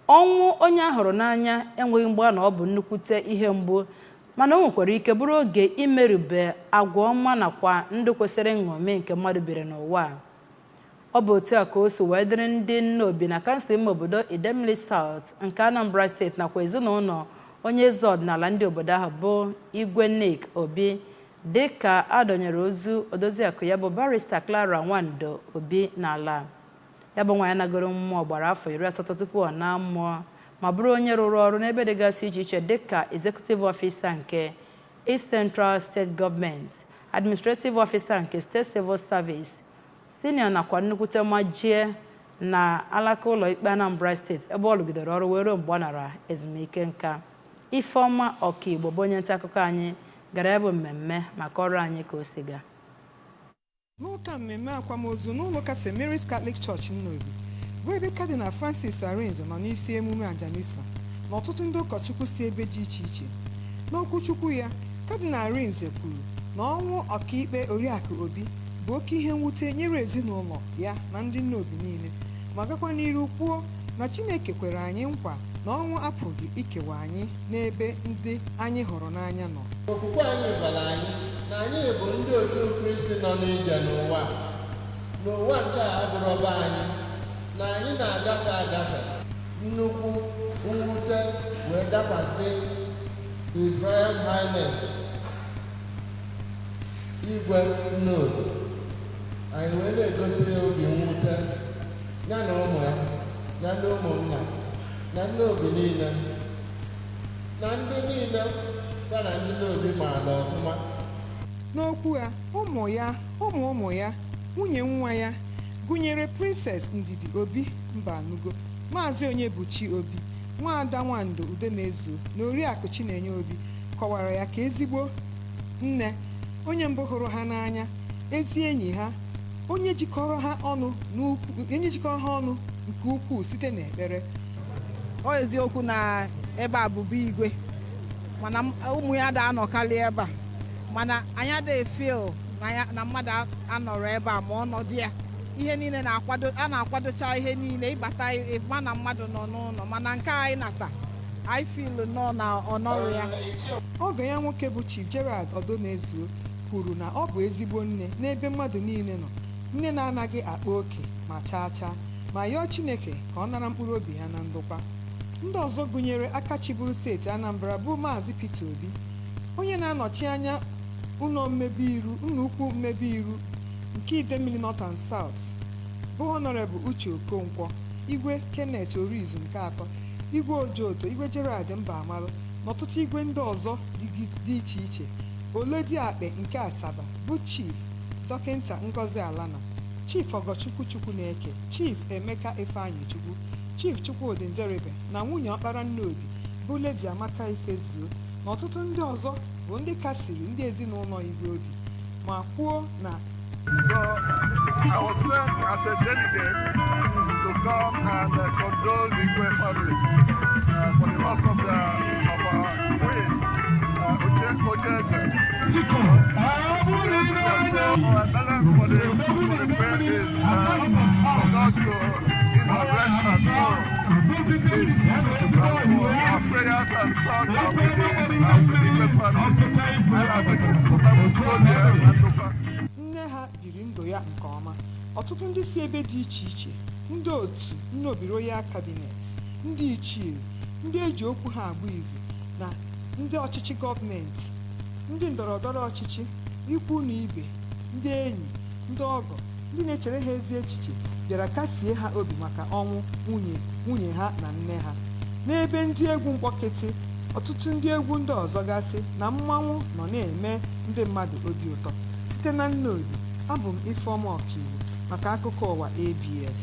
ọnwụ onye ahụrụ n'anya enweghị mgbe na ọ bụ nnukwute ihe mgbu mana o nwekwara ike bụrụ oge imerube agwa ọma nakwa ndụ kwesịrị nṅomi nke mmadụ biri n'ụwa. Ọ bụ otu a ka o si wee dịrị ndị Nnobi na kansụl ime obodo Idemili South nke Anambra steeti nakwa ezinụlọ onye eze ọdịnala ndị obodo ahụ bụ Igwe Nick Obi dịka adọnyere ozu odoziakụ ya bụ barista Clara Nwando Obi n'ala. Ya bụ nwaanyị nagoro mmụọ gbara afọ 80 tupu ọ na mmụọ ma bụrụ onye rụrụ ọrụ n'ebe dịgasị iche iche dịka executive officer nke East Central State Government, administrative officer nke State Civil Service, senior nakwa nnukwute majie na alaka ụlọ ikpe Anambra steeti ebe ọ lụgidere ọrụ wee ruo mgbe ọ nara ezumike nka. Ifeọma Ọkaigbo bụ onye nta akụkọ anyị gara ebe mmemme maka ọrụ anyị ka o si gaa. N'ụka mmemme akwamozu n'ụlọụka St. Mary's Catholic Church Nnobi bụ ebe Cardinal Francis Arinze nọ n'isi emume ajanisa na ọtụtụ ndị ụkọchukwu si ebe dị iche iche. N'okwuchukwu ya, Cardinal Arinze kwuru na ọnwụ ọkaikpe Oriakụ Obi bụ oke ihe mwute nyere ezinụlọ ya na ndị Nnobi niile ma gakwa n'iru kwuo na Chineke kwere anyị nkwa na ọnwụ apụghị ikewa anyị n'ebe ndị anyị hụrụ n'anya nọ. Okwukwe anyị gwara anyị na anyị bụ ndị otu Kristi nọ n'ije n'ụwa nke a abụrụba anyị na anyị na-agafe agafe. Nnukwu mwute wee dakwasị His Royal Highness Igwe Nnobi. Anyị wee na-egosi obi mwute ya na ụmụ ya na ndị ụmụnna na Nnobi niile na ndị niile ya na ndị Nnobi maara ọfụma. N'okwu ya, ụmụ ya, nwunye nwa ya gụnyere Princess Ndidi Obi Mbanugo, Maazị Onyebuchi Obi, Nwaada Nwando Udemezuo na Oriakụ Chinenye Obi kọwara ya ka ezigbo nne, onye mbụ hụrụ ha n'anya, ezi enyi ha, onye jikọrọ ha ọnụ nke ukwuu site n'ekpere. Ọ eziokwu na ebe a bụbu igwe mana ụmụ ya da-anọkarị ebe a mana anyị adịghị feel na mmadụ anọrọ ebe a ma ọnọdụ ya ihe niile a na-akwadocha ihe niile ịbata ịma na mmadụ nọ n'ụlọ mana nke anyị nata anyị feel nọ na ọnọrụ ya. Ọgọ ya nwoke bụ Chief Gerald Odomezuo kwuru na ọ bụ ezigbo nne n'ebe mmadụ niile nọ, nne na-anaghị akpa oke ma chaa chaa ma yọọ Chineke ka ọ nara mkpụrụ obi ha na ndokwa. Ndị ọzọ gụnyere aka chịbụrụ steeti Anambra bụ Maazị Peter Obi, onye na-anọchi anya ụlọ ukwu mmebi iru nke Idemili North and South bụ Honorable Uche Okonkwo, Igwe Kenneth Orizu nke atọ, Igwe Ojoto, Igwe Gerald Mbamalu na ọtụtụ igwe ndị ọzọ dị iche iche. Olodiakpe nke Asaba bụ Chief Dọkịnta Ngozi Alana, Chief Ogochukwu Chukwuneke, Chief Emeka Ifeanyịchukwu, Chief Chukwudi Nzeribe na nwunye ọkpara Nnobi bụ Lady Amaka Ifezuo na ọtụtụ ndị ọzọ bụ ndị kasiri ndị ezinụlọ Igwe obi ma kwuo na I was sent as a delegate to come and condole the Igwe family for the loss of our queen, Ocheze. Our talent for the prayer is God to rest her soul. Our prayers and thoughts are with the Igwe family. And I think it's going to go there and look. Nne ha biri ndụ ya nke ọma. Ọtụtụ ndị si ebe dị iche iche, ndị otu Nnobi Royal Cabinet, ndị ichie, ndị eji okwu ha agba izu na ndị ọchịchị gọọmenti, ndị ndọrọndọrọ ọchịchị, ikwu na ibe, ndị enyi, ndị ọgọ, ndị na-echere ha ezi echiche bịara kasie ha obi maka ọnwụ nwunye ha na nne ha. N'ebe ndị egwu mkpọkịtị, ọtụtụ ndị egwu ndị ọzọ gasị na mmanwụ nọ na-eme ndị mmadụ obi ụtọ. Site na Nnobi, abụ m Ifeọma Ọkaigbo maka akụkọ ụwa ABS.